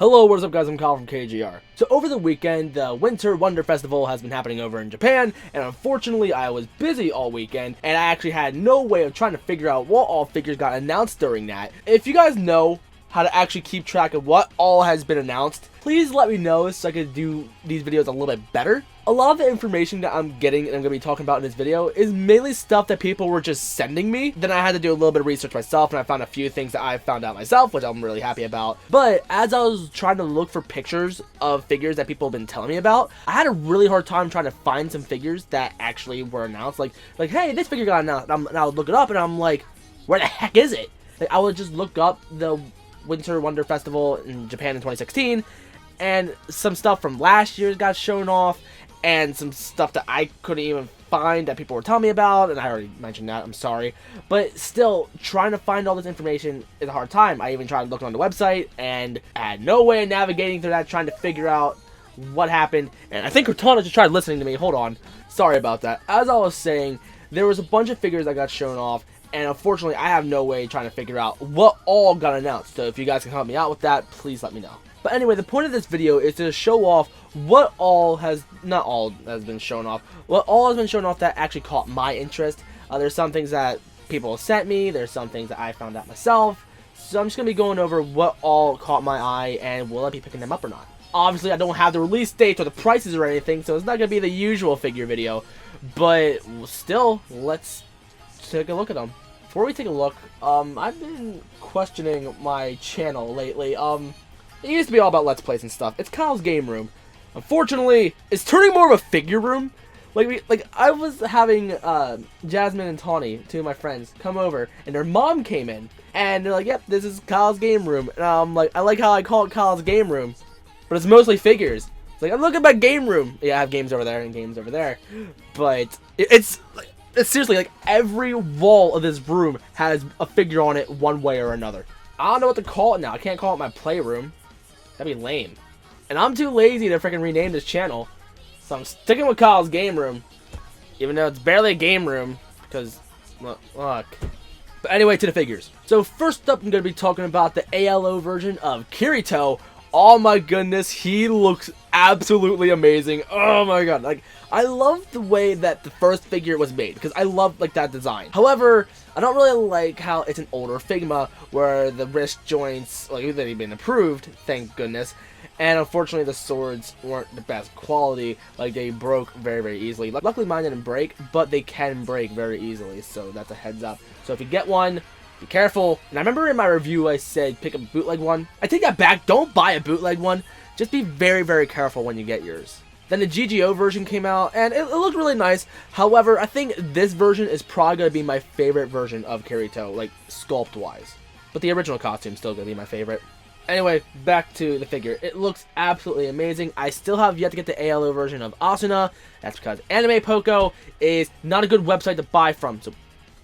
Hello, what is up guys, I'm Kyle from KGR. So over the weekend, the Winter Wonder Festival has been happening over in Japan, and unfortunately I was busy all weekend, and I actually had no way of trying to figure out what all figures got announced during that. If you guys know how to actually keep track of what all has been announced, please let me know so I could do these videos a little bit better. A lot of the information that I'm getting and I'm going to be talking about in this video is mainly stuff that people were just sending me. Then I had to do a little bit of research myself, and I found a few things that I found out myself, which I'm really happy about. But as I was trying to look for pictures of figures that people have been telling me about, I had a really hard time trying to find some figures that actually were announced. Like hey, this figure got announced, and I would look it up and I'm like, where the heck is it? Like, I would just look up the Winter Wonder Festival in Japan in 2016, and some stuff from last year got shown off, and some stuff that I couldn't even find that people were telling me about, and I already mentioned that, I'm sorry. But still, trying to find all this information is a hard time. I even tried looking on the website, and I had no way of navigating through that, trying to figure out what happened. And I think Cortana just tried listening to me. Hold on. Sorry about that. As I was saying, there was a bunch of figures that got shown off, and unfortunately, I have no way trying to figure out what all got announced. So if you guys can help me out with that, please let me know. But anyway, the point of this video is to show off what all has, not all has been shown off, what all has been shown off that actually caught my interest. There's some things that people sent me, there's some things that I found out myself. So I'm just going to be going over what all caught my eye and will I be picking them up or not. Obviously, I don't have the release dates or the prices or anything, so it's not going to be the usual figure video. But still, let's take a look at them. Before we take a look, I've been questioning my channel lately. It used to be all about Let's Plays and stuff. It's Kyle's Game Room. Unfortunately, it's turning more of a figure room. Like I was having Jasmine and Tawny, two of my friends, come over, and their mom came in, and they're like, "Yep, this is Kyle's Game Room." And I'm like, I like how I call it Kyle's Game Room, but it's mostly figures. It's like, I'm looking at my game room. Yeah, I have games over there and games over there, but it's seriously like every wall of this room has a figure on it one way or another. I don't know what to call it now. I can't call it my playroom. That'd be lame. And I'm too lazy to freaking rename this channel. So I'm sticking with Kyle's Game Room. Even though it's barely a game room. Because, look. But anyway, to the figures. So first up, I'm going to be talking about the ALO version of Kirito. Oh my goodness, he looks absolutely amazing. Oh my god. Like, I love the way that the first figure was made, because I love like that design. However, I don't really like how it's an older Figma where the wrist joints, like, they've been improved, thank goodness. And unfortunately, the swords weren't the best quality. Like, they broke very, very easily. Luckily, mine didn't break, but they can break very easily, so that's a heads up. So if you get one, be careful. And I remember in my review I said pick a bootleg one. I take that back. Don't buy a bootleg one. Just be very, very careful when you get yours. Then the GGO version came out, and it looked really nice. However, I think this version is probably going to be my favorite version of Kirito, like, sculpt-wise. But the original costume is still going to be my favorite. Anyway, back to the figure. It looks absolutely amazing. I still have yet to get the ALO version of Asuna. That's because Anime Poco is not a good website to buy from, so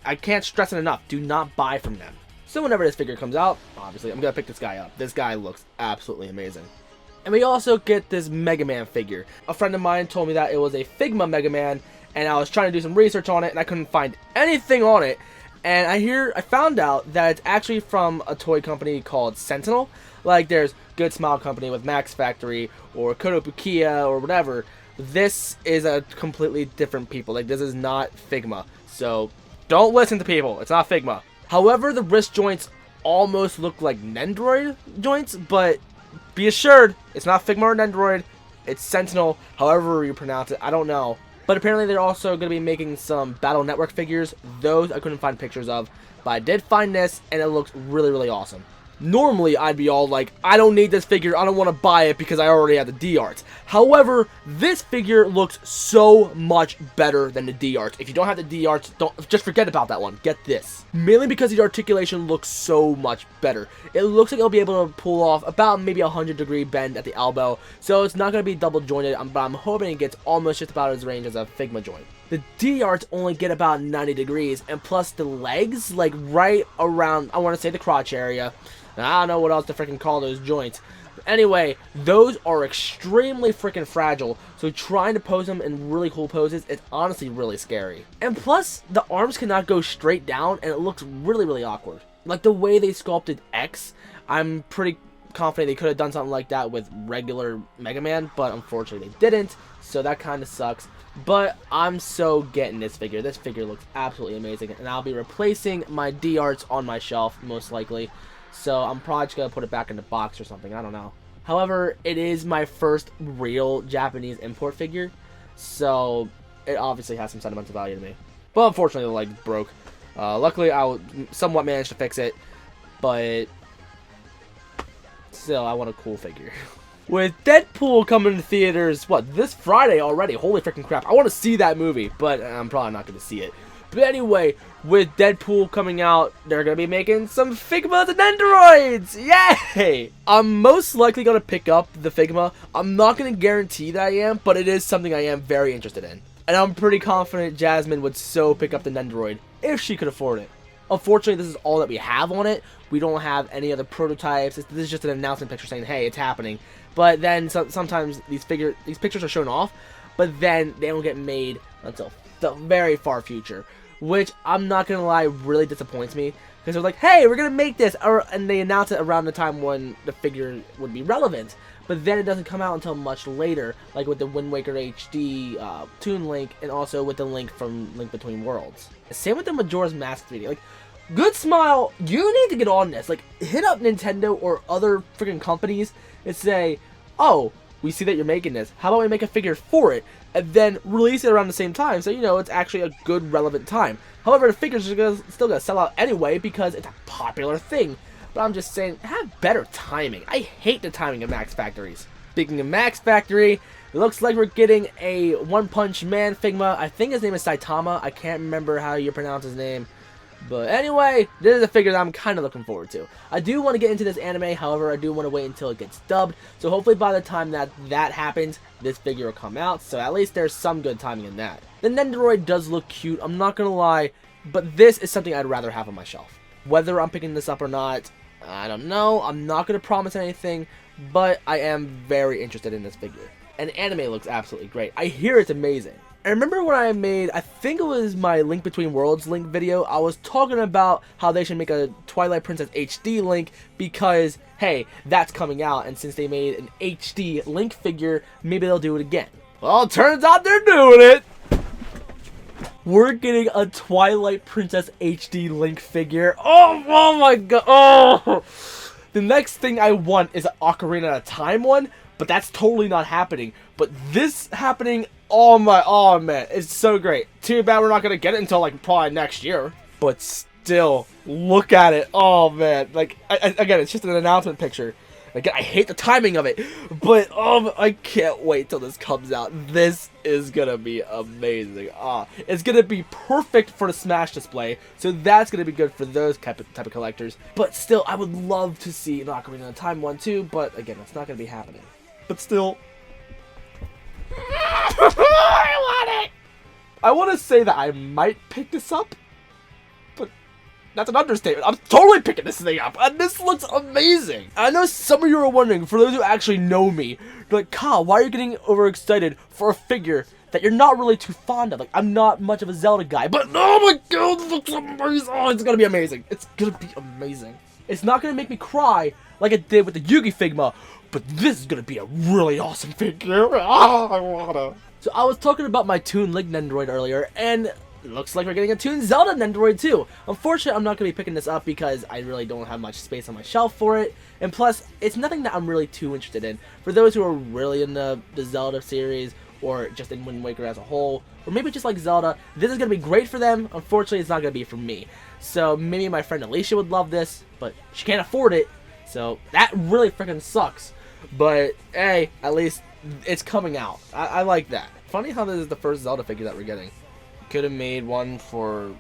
I can't stress it enough. Do not buy from them. So whenever this figure comes out, obviously, I'm going to pick this guy up. This guy looks absolutely amazing. And we also get this Megaman figure. A friend of mine told me that it was a Figma Megaman, and I was trying to do some research on it, and I couldn't find anything on it. And I found out that it's actually from a toy company called Sentinel. Like, there's Good Smile Company with Max Factory, or Kotobukiya, or whatever. This is a completely different people. Like, this is not Figma. So, don't listen to people. It's not Figma. However, the wrist joints almost look like Nendroid joints, but be assured, it's not Figma or Nendroid. It's Sentinel, however you pronounce it. I don't know. But apparently they're also going to be making some Battle Network figures. Those I couldn't find pictures of. But I did find this, and it looks really, really awesome. Normally, I'd be all like, I don't need this figure, I don't want to buy it because I already have the D-Arts. However, this figure looks so much better than the D-Arts. If you don't have the D-Arts, just forget about that one. Get this. Mainly because the articulation looks so much better. It looks like it'll be able to pull off about maybe a 100-degree bend at the elbow. So it's not going to be double jointed, but I'm hoping it gets almost just about as range as a Figma joint. The D-Arts only get about 90 degrees, and plus the legs, like right around, I want to say the crotch area. And I don't know what else to freaking call those joints. Anyway, those are extremely freaking fragile, so trying to pose them in really cool poses is honestly really scary. And plus, the arms cannot go straight down, and it looks really, really awkward. Like the way they sculpted X, I'm pretty confident they could have done something like that with regular Megaman, but unfortunately they didn't, so that kind of sucks. But I'm so getting this figure. This figure looks absolutely amazing, and I'll be replacing my D-Arts on my shelf, most likely. So I'm probably just going to put it back in the box or something, I don't know. However, it is my first real Japanese import figure, so it obviously has some sentimental value to me. But unfortunately the leg broke. Luckily I somewhat managed to fix it, but still I want a cool figure. With Deadpool coming to theaters, what, this Friday already? Holy freaking crap. I want to see that movie, but I'm probably not going to see it. But anyway, with Deadpool coming out, they're going to be making some Figmas and Androids! Yay! I'm most likely going to pick up the Figma. I'm not going to guarantee that I am, but it is something I am very interested in. And I'm pretty confident Jasmine would so pick up the Nendoroid if she could afford it. Unfortunately, this is all that we have on it. We don't have any other prototypes. This is just an announcement picture saying, hey, it's happening. But then sometimes these pictures are shown off, but then they don't get made until the very far future, which I'm not gonna lie really disappoints me, because they're like, hey, we're gonna make this, and they announce it around the time when the figure would be relevant, but then it doesn't come out until much later, like with the Wind Waker HD Toon Link, and also with the link from Link Between Worlds. Same with the Majora's Mask 3D. Like, Good Smile, you need to get on this. Like, hit up Nintendo or other freaking companies and say, oh, we see that you're making this. How about we make a figure for it and then release it around the same time, so you know it's actually a good, relevant time. However, the figures are still gonna sell out anyway because it's a popular thing. But I'm just saying, have better timing. I hate the timing of Max Factories. Speaking of Max Factory, it looks like we're getting a One Punch Man Figma. I think his name is Saitama. I can't remember how you pronounce his name. But anyway, this is a figure that I'm kind of looking forward to. I do want to get into this anime, however, I do want to wait until it gets dubbed. So hopefully by the time that happens, this figure will come out. So at least there's some good timing in that. The Nendoroid does look cute, I'm not going to lie. But this is something I'd rather have on my shelf. Whether I'm picking this up or not, I don't know. I'm not going to promise anything. But I am very interested in this figure. And anime looks absolutely great. I hear it's amazing. I remember when I made, I think it was my Link Between Worlds Link video, I was talking about how they should make a Twilight Princess HD Link because, hey, that's coming out, and since they made an HD Link figure, maybe they'll do it again. Well, it turns out they're doing it! We're getting a Twilight Princess HD Link figure. Oh my god! Oh! The next thing I want is an Ocarina of Time one, but that's totally not happening. But this happening, oh man, it's so great. Too bad we're not gonna get it until like probably next year. But still, look at it. Oh man, like again, it's just an announcement picture. Again, I hate the timing of it, but I can't wait till this comes out. This is gonna be amazing. It's gonna be perfect for the Smash display, so that's gonna be good for those type of collectors. But still, I would love to see an Ocarina of Time one too. But again, it's not gonna be happening. But still, I want it. I want to say that I might pick this up, but that's an understatement. I'm totally picking this thing up, and this looks amazing. I know some of you are wondering, for those who actually know me, you're like, Kyle, why are you getting overexcited for a figure that you're not really too fond of? Like, I'm not much of a Zelda guy, but oh my god, it looks amazing. Oh, it's gonna be amazing. It's gonna be amazing. It's not gonna make me cry like it did with the Yugi Figma, but this is gonna be a really awesome figure. I wanna. So I was talking about my Toon Link Nendoroid earlier, and it looks like we're getting a Toon Zelda Nendoroid too. Unfortunately, I'm not gonna be picking this up because I really don't have much space on my shelf for it, and plus, it's nothing that I'm really too interested in. For those who are really in the Zelda series, or just in Wind Waker as a whole, or maybe just like Zelda, this is gonna be great for them. Unfortunately, it's not gonna be for me. So maybe my friend Alicia would love this, but she can't afford it. So that really freaking sucks. But hey, at least it's coming out. I like that. Funny how this is the first Zelda figure that we're getting. Could have made one for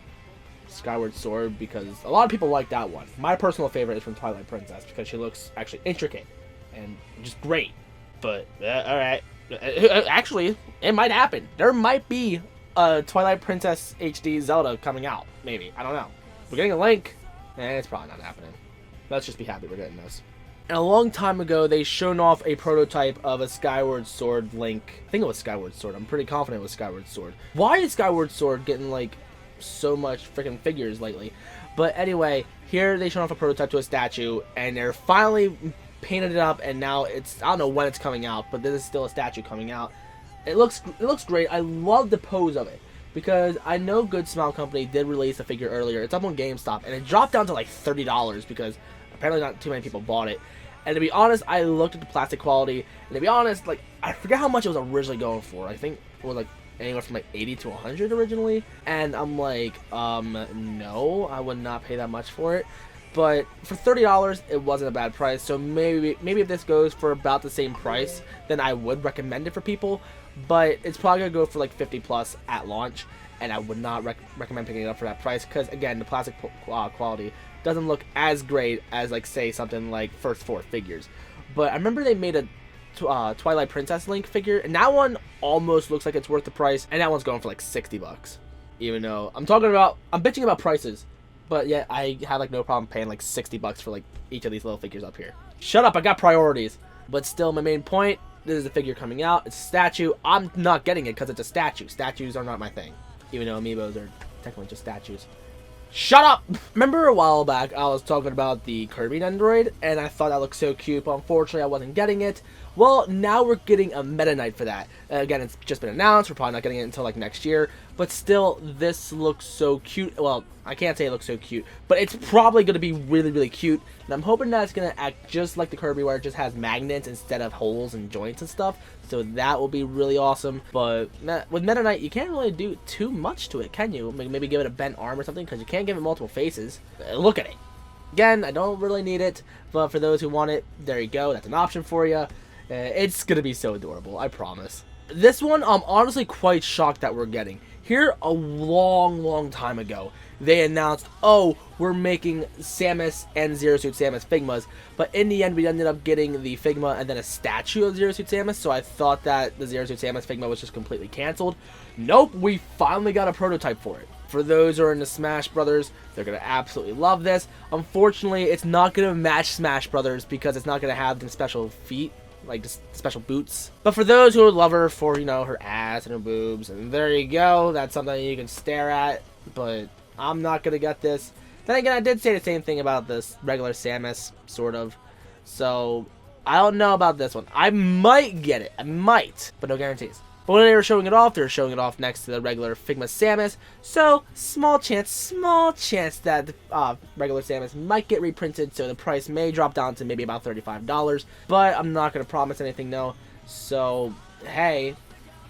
Skyward Sword because a lot of people like that one. My personal favorite is from Twilight Princess because she looks actually intricate and just great. But alright. Actually, it might happen. There might be a Twilight Princess HD Zelda coming out. Maybe. I don't know. We're getting a Link. It's probably not happening. Let's just be happy we're getting this. And a long time ago, they shown off a prototype of a Skyward Sword Link. I think it was Skyward Sword. I'm pretty confident it was Skyward Sword. Why is Skyward Sword getting, like, so much freaking figures lately? But anyway, here they shown off a prototype to a statue, and they're finally painted it up, and now it's, I don't know when it's coming out, but this is still a statue coming out. It looks great. I love the pose of it, because I know Good Smile Company did release a figure earlier. It's up on GameStop, and it dropped down to like $30 because apparently not too many people bought it. And to be honest, I looked at the plastic quality, and to be honest, like, I forget how much it was originally going for. I think it was like anywhere from like 80 to 100 originally, and I'm like, no, I would not pay that much for it. But for $30, it wasn't a bad price. So maybe if this goes for about the same price, then I would recommend it for people. But it's probably gonna go for like 50 plus at launch, and I would not recommend picking it up for that price, because again, the plastic quality doesn't look as great as, like, say something like First 4 figures. But I remember they made a Twilight Princess Link figure, and that one almost looks like it's worth the price, and that one's going for like 60 bucks. Even though I'm bitching about prices, but yet I have like no problem paying like 60 bucks for like each of these little figures up here. Shut up, I got priorities. But still, my main point, this is a figure coming out, it's a statue. I'm not getting it because it's a statue. Statues are not my thing, even though amiibos are technically just statues. Shut up! Remember a while back I was talking about the Carbine Android, and I thought that looked so cute, but unfortunately I wasn't getting it. Well, now we're getting a Meta Knight for that. Again, it's just been announced, we're probably not getting it until like next year, but still, this looks so cute. Well, I can't say it looks so cute, but it's probably going to be really, really cute, and I'm hoping that it's going to act just like the Kirby, where it just has magnets instead of holes and joints and stuff, so that will be really awesome. But with Meta Knight, you can't really do too much to it, can you? Maybe give it a bent arm or something, because you can't give it multiple faces. Look at it. Again, I don't really need it, but for those who want it, there you go, that's an option for you. It's going to be so adorable, I promise. This one, I'm honestly quite shocked that we're getting. Here, a long time ago, they announced, oh, we're making Samus and Zero Suit Samus Figmas, but in the end, we ended up getting the Figma and then a statue of Zero Suit Samus, so I thought that the Zero Suit Samus Figma was just completely canceled. Nope, we finally got a prototype for it. For those who are into Smash Brothers, they're going to absolutely love this. Unfortunately, it's not going to match Smash Brothers because it's not going to have the special feet, like just special boots. But for those who love her for, you know, her ass and her boobs, and there you go, that's something you can stare at, but I'm not gonna get this. Then again, I did say the same thing about this regular Samus, sort of, so I don't know about this one. I might get it, I might, but no guarantees. But when they were showing it off, they were showing it off next to the regular Figma Samus, so small chance that the regular Samus might get reprinted, so the price may drop down to maybe about $35, but I'm not going to promise anything, though, so hey,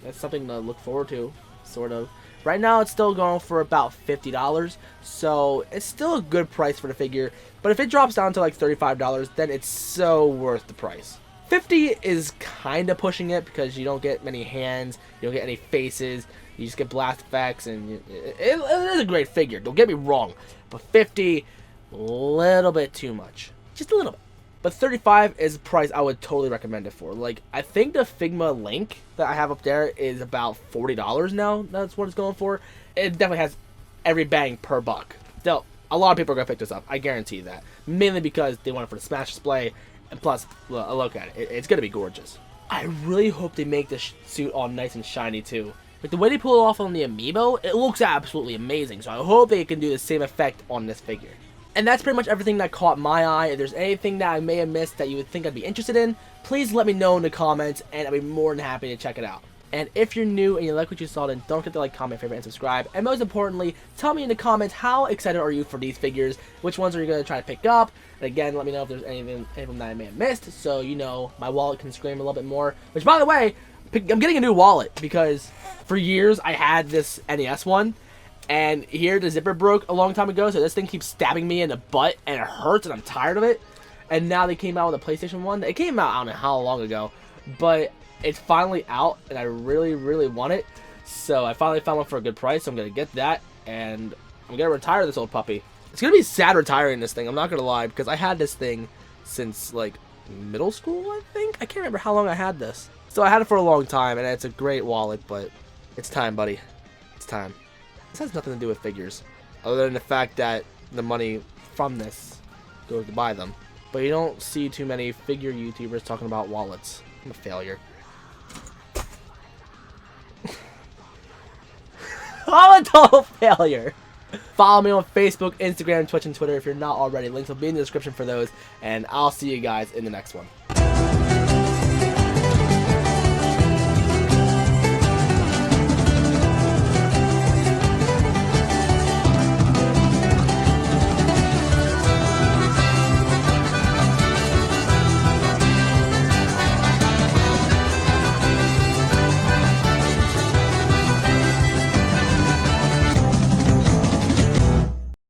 that's something to look forward to, sort of. Right now, it's still going for about $50, so it's still a good price for the figure, but if it drops down to like $35, then it's so worth the price. 50 is kind of pushing it because you don't get many hands, you don't get any faces, you just get blast effects, and it is a great figure, don't get me wrong, but 50, a little bit too much, just a little bit. But 35 is the price I would totally recommend it for. Like, I think the Figma Link that I have up there is about $40 now, that's what it's going for. It definitely has every bang per buck. Still, a lot of people are going to pick this up, I guarantee that, mainly because they want it for the Smash display. And plus, look at it. It's going to be gorgeous. I really hope they make this suit all nice and shiny, too. Like, the way they pull it off on the amiibo, it looks absolutely amazing. So I hope they can do the same effect on this figure. And that's pretty much everything that caught my eye. If there's anything that I may have missed that you would think I'd be interested in, please let me know in the comments, and I'll be more than happy to check it out. And if you're new and you like what you saw, then don't forget to like, comment, favorite, and subscribe. And most importantly, tell me in the comments, how excited are you for these figures? Which ones are you going to try to pick up? And again, let me know if there's anything that I may have missed, so you know my wallet can scream a little bit more. Which, by the way, I'm getting a new wallet because for years I had this NES one, and here the zipper broke a long time ago, so this thing keeps stabbing me in the butt, and it hurts, and I'm tired of it. And now they came out with a PlayStation 1. It came out, I don't know how long ago, but it's finally out, and I really want it. So I finally found one for a good price, so I'm going to get that, and I'm going to retire this old puppy. It's going to be sad retiring this thing, I'm not going to lie, because I had this thing since, like, middle school, I think? I can't remember how long I had this. So I had it for a long time, and it's a great wallet, but it's time, buddy. It's time. This has nothing to do with figures, other than the fact that the money from this goes to buy them. But you don't see too many figure YouTubers talking about wallets. I'm a failure. I'm a total failure. Follow me on Facebook, Instagram, Twitch, and Twitter if you're not already. Links will be in the description for those, and I'll see you guys in the next one.